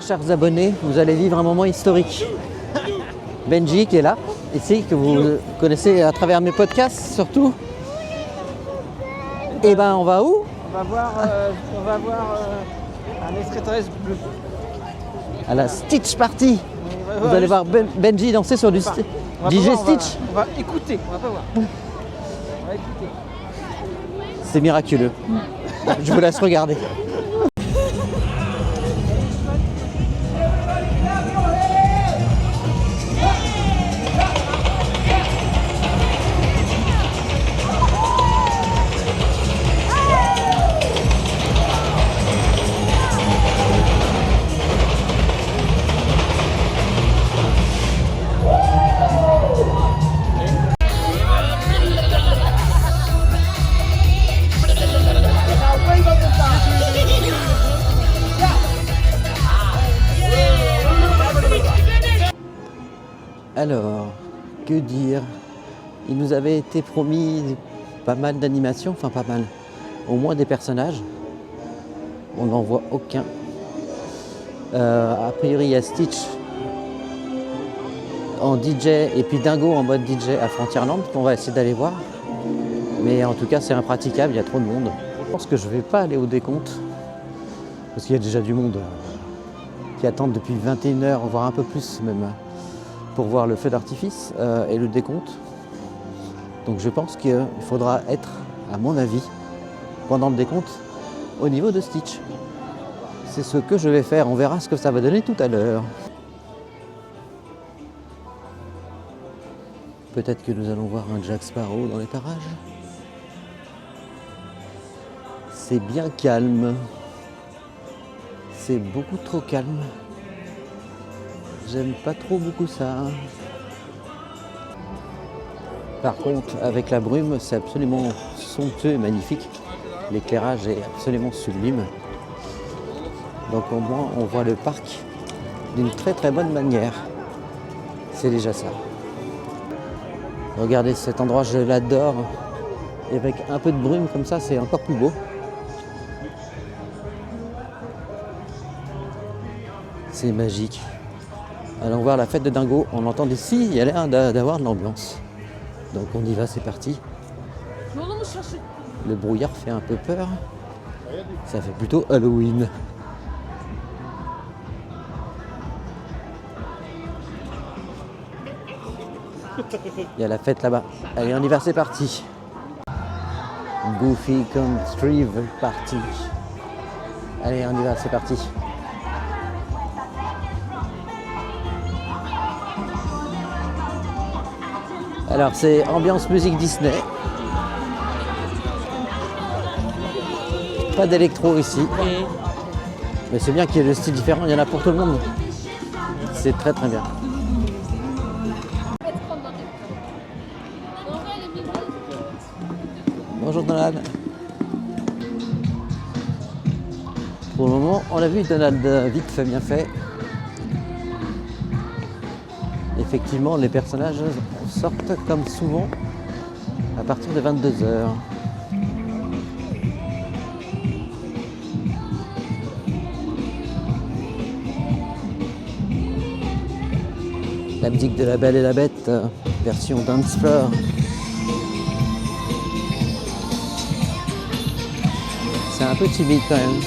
chers abonnés, vous allez vivre un moment historique. Benji qui est là, ici, que vous connaissez à travers mes podcasts surtout. Et ben on va où? On va voir un extraterrestre bleu. À la Stitch Party. Vous allez voir Benji danser sur du DJ Stitch. On va écouter, on va pas voir. On va écouter. C'est miraculeux. Je vous laisse regarder. Alors, que dire? Il nous avait été promis pas mal d'animations, enfin pas mal, au moins des personnages. On n'en voit aucun. A priori, il y a Stitch en DJ et puis Dingo en mode DJ à Frontierland qu'on va essayer d'aller voir. Mais en tout cas, c'est impraticable, il y a trop de monde. Je pense que je ne vais pas aller au décompte parce qu'il y a déjà du monde qui attendent depuis 21h, voire un peu plus même, pour voir le feu d'artifice et le décompte. Donc je pense qu'il faudra être, à mon avis, pendant le décompte, au niveau de Stitch. C'est ce que je vais faire, on verra ce que ça va donner tout à l'heure. Peut-être que nous allons voir un Jack Sparrow dans les parages. C'est bien calme. C'est beaucoup trop calme. J'aime pas trop beaucoup ça. Par contre, avec la brume, c'est absolument somptueux et magnifique. L'éclairage est absolument sublime. Donc au moins, on voit le parc d'une très très bonne manière. C'est déjà ça. Regardez cet endroit, je l'adore. Et avec un peu de brume comme ça, c'est encore plus beau. C'est magique. Allons voir la fête de Dingo. On entend d'ici, il y a l'air d'avoir de l'ambiance. Donc on y va, c'est parti. Le brouillard fait un peu peur. Ça fait plutôt Halloween. Il y a la fête là-bas. Allez, on y va, c'est parti. Goofy Country Party. Allez, on y va, c'est parti. Alors c'est ambiance musique Disney. Pas d'électro ici. Mais c'est bien qu'il y ait le style différent, il y en a pour tout le monde. C'est très très bien. Bonjour Donald. Pour le moment, on a vu Donald vite fait, bien fait. Effectivement, les personnages sortent comme souvent à partir de 22h. La musique de La Belle et la Bête, version dance floor. C'est un peu timide quand même.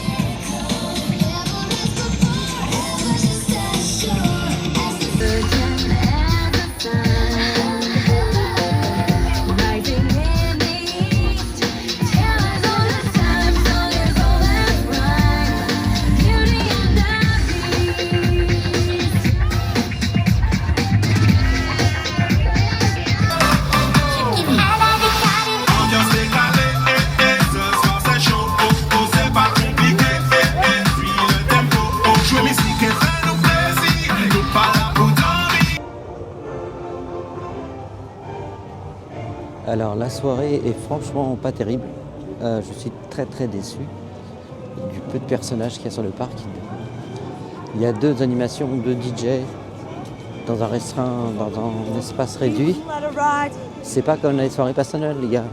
Alors la soirée est franchement pas terrible. Je suis très très déçu du peu de personnages qu'il y a sur le parc. Il y a 2 animations, 2 DJ dans un restreint, dans un espace réduit. C'est pas comme les soirées personnelles, les gars.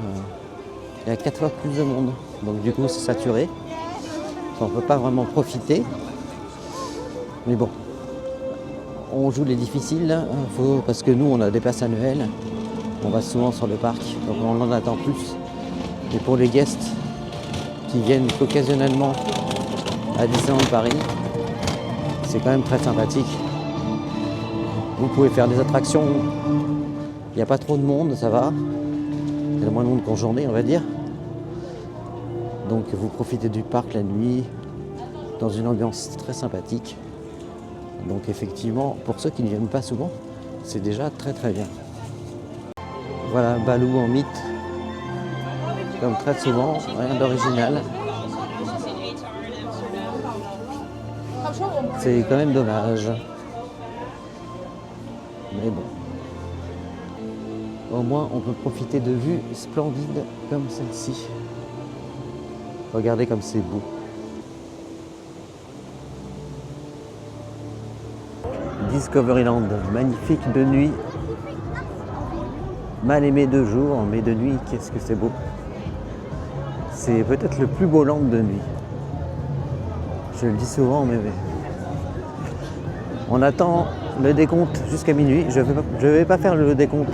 Il y a 4 fois plus de monde. Donc du coup c'est saturé. On ne peut pas vraiment profiter. Mais bon, on joue les difficiles là, parce que nous on a des passes annuelles, on va souvent sur le parc, donc on en attend plus. Et pour les guests qui viennent occasionnellement à Disneyland Paris, c'est quand même très sympathique. Vous pouvez faire des attractions, il n'y a pas trop de monde, ça va. Il y a moins de monde qu'en journée, on va dire. Donc vous profitez du parc la nuit, dans une ambiance très sympathique. Donc effectivement, pour ceux qui ne viennent pas souvent, c'est déjà très très bien. Voilà, Baloo en mythe. Comme très souvent, rien d'original. C'est quand même dommage. Mais bon. Au moins, on peut profiter de vues splendides comme celle-ci. Regardez comme c'est beau. Discoveryland, magnifique de nuit. Mal aimé de jour, mais de nuit, qu'est-ce que c'est beau. C'est peut-être le plus beau land de nuit. Je le dis souvent, mais on attend le décompte jusqu'à minuit. Je vais pas faire le décompte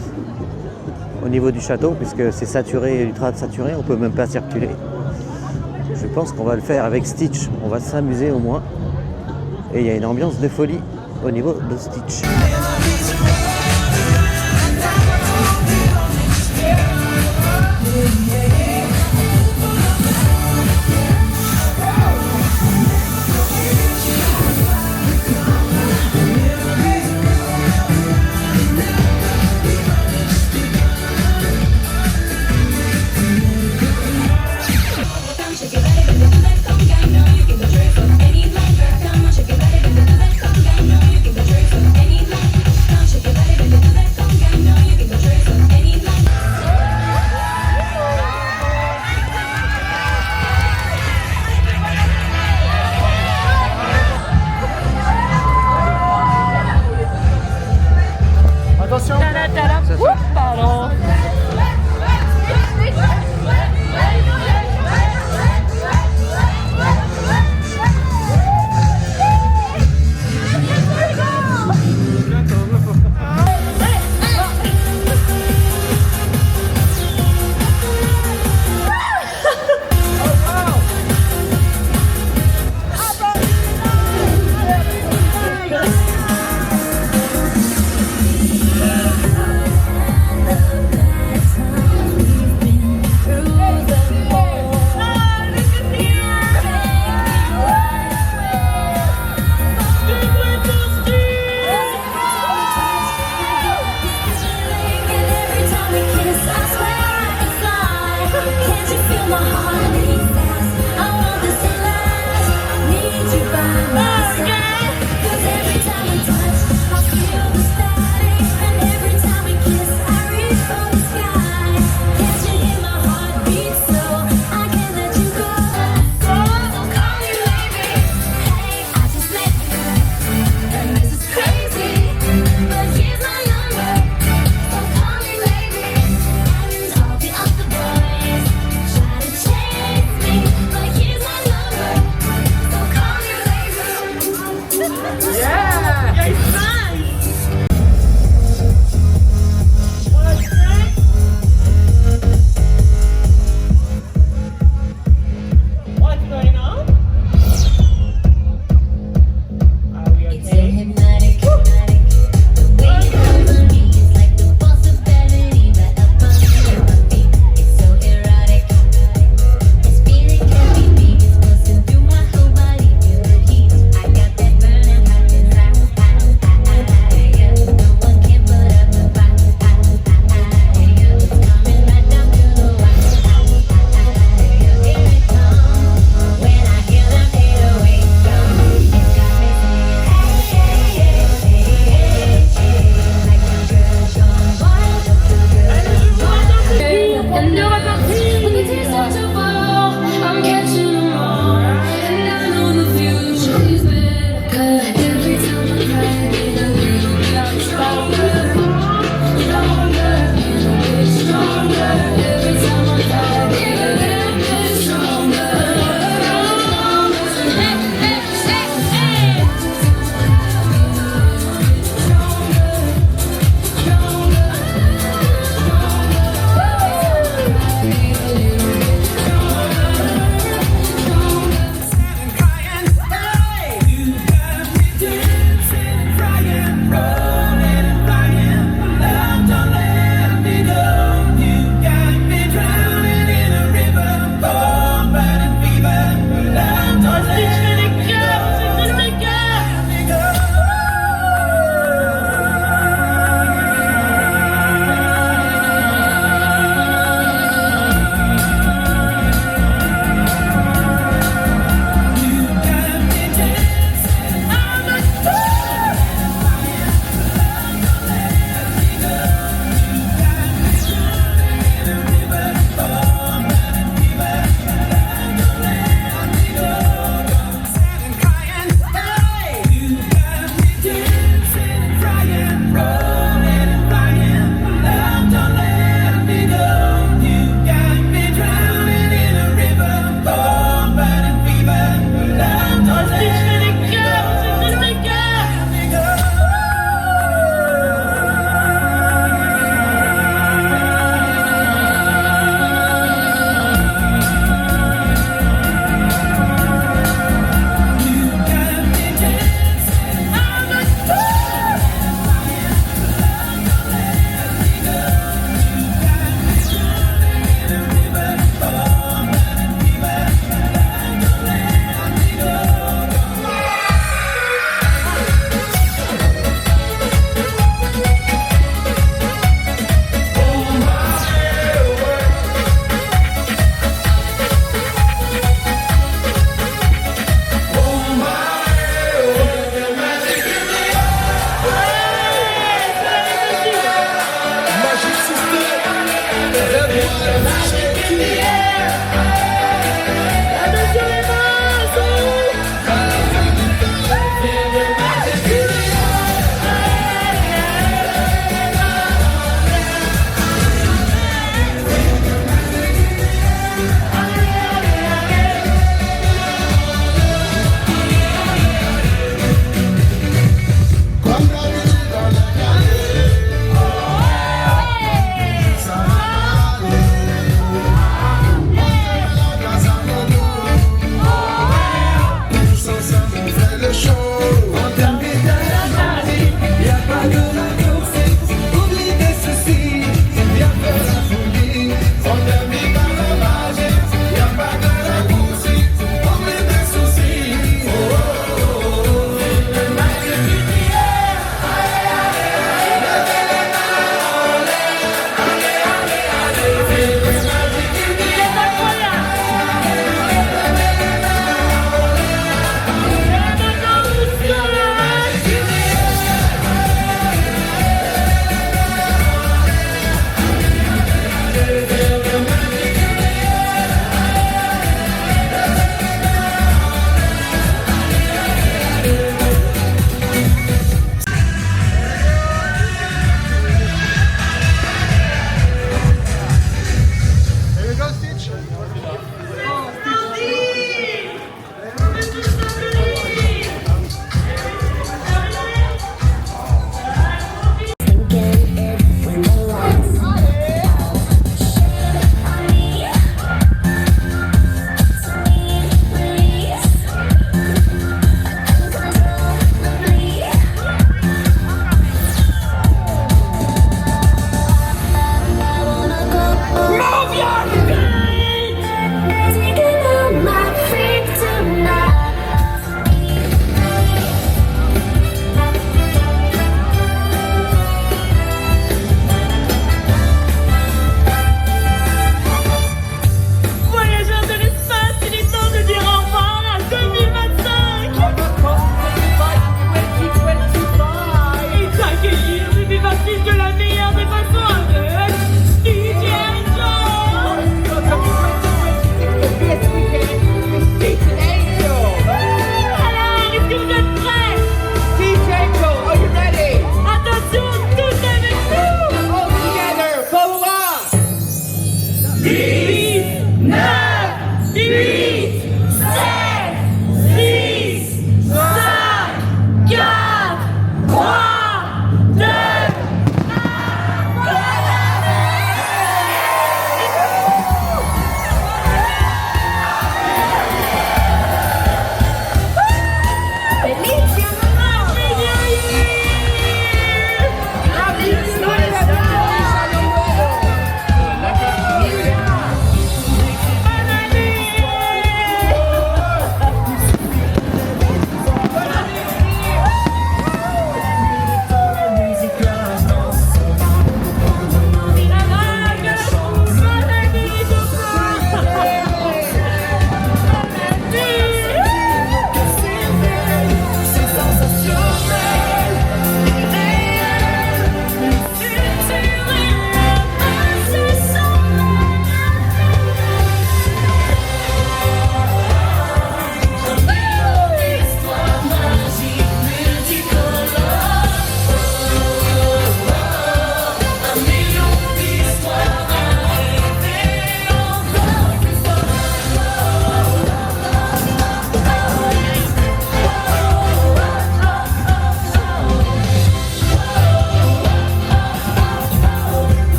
au niveau du château, puisque c'est saturé, ultra saturé, on peut même pas circuler. Je pense qu'on va le faire avec Stitch, on va s'amuser au moins. Et il y a une ambiance de folie au niveau de Stitch.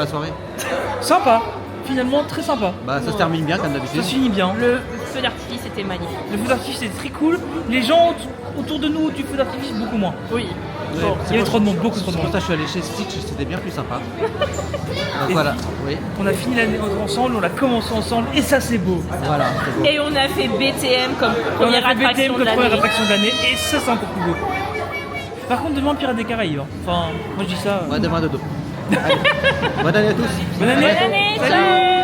la soirée? Sympa, finalement très sympa. Bah ça se termine bien comme Ça d'habitude. se finit bien. Le feu d'artifice était magnifique. Le feu d'artifice c'était très cool. Les gens autour de nous du feu d'artifice beaucoup moins. Oui. Ouais, Bon, il y avait trop de monde, beaucoup trop de C'est pour monde. ça que je suis allé chez Stitch, c'était bien plus sympa. Donc voilà, oui. On a fini l'année ensemble, on a commencé ensemble et ça c'est beau. Voilà, c'est beau. Et on a fait BTM comme On a première fait BTM attraction de comme première l'année. attraction de l'année et ça c'est encore plus beau. Par contre demain Pirates des Caraïbes. Hein. Enfin, moi je dis ça. Ouais, demain dodo. Allez. Bonne année à tous. Bonne année. Bonne année, Salut. ciao.